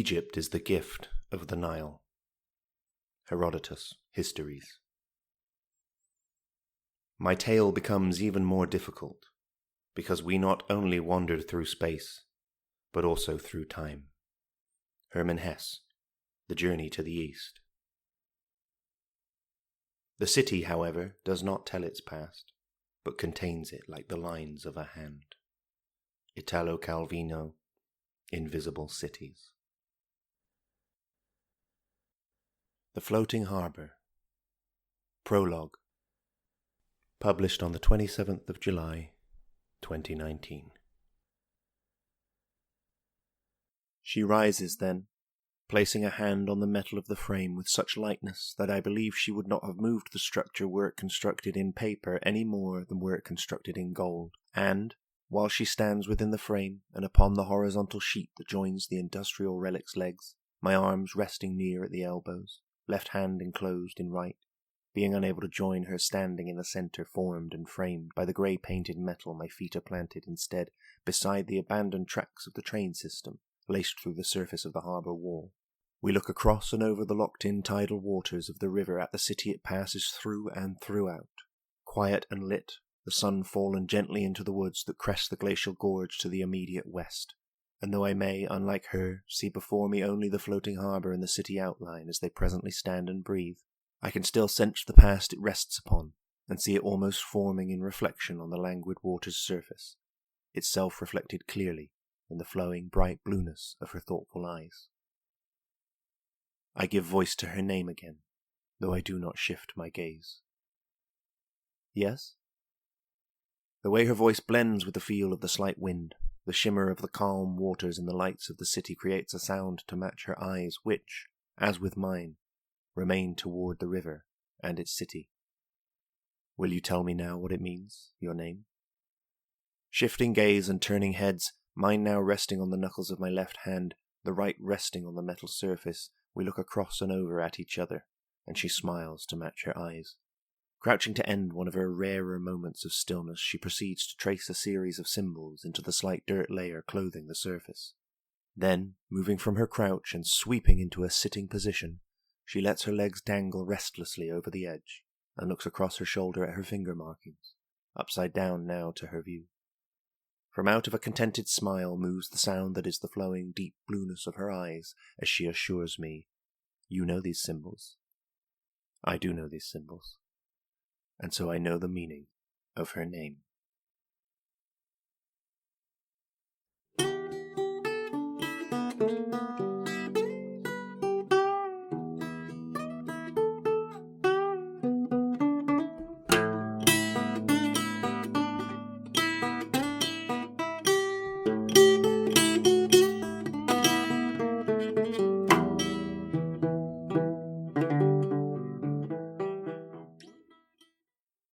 Egypt is the gift of the Nile. Herodotus, Histories. My tale becomes even more difficult, because we not only wandered through space, but also through time. Hermann Hesse, The Journey to the East. The city, however, does not tell its past, but contains it like the lines of a hand. Italo Calvino, Invisible Cities. The Floating Harbour. Prologue. Published on the 27th of July, 2019. She rises then, placing a hand on the metal of the frame with such lightness that I believe she would not have moved the structure were it constructed in paper any more than were it constructed in gold, and, while she stands within the frame and upon the horizontal sheet that joins the industrial relic's legs, my arms resting near at the elbows, left hand enclosed in right, being unable to join her standing in the centre formed and framed by the grey-painted metal my feet are planted instead beside the abandoned tracks of the train system, laced through the surface of the harbour wall. We look across and over the locked-in tidal waters of the river at the city it passes through and throughout, quiet and lit, the sun fallen gently into the woods that crest the glacial gorge to the immediate west. And though I may, unlike her, see before me only the floating harbour and the city outline as they presently stand and breathe, I can still sense the past it rests upon, and see it almost forming in reflection on the languid water's surface, itself reflected clearly in the flowing bright blueness of her thoughtful eyes. I give voice to her name again, though I do not shift my gaze. Yes? The way her voice blends with the feel of the slight wind, the shimmer of the calm waters and the lights of the city creates a sound to match her eyes which, as with mine, remain toward the river and its city. Will you tell me now what it means, your name? Shifting gaze and turning heads, mine now resting on the knuckles of my left hand, the right resting on the metal surface, we look across and over at each other, and she smiles to match her eyes. Crouching to end one of her rarer moments of stillness, she proceeds to trace a series of symbols into the slight dirt layer clothing the surface. Then, moving from her crouch and sweeping into a sitting position, she lets her legs dangle restlessly over the edge, and looks across her shoulder at her finger markings, upside down now to her view. From out of a contented smile moves the sound that is the flowing deep blueness of her eyes as she assures me, "You know these symbols." I do know these symbols, and so I know the meaning of her name.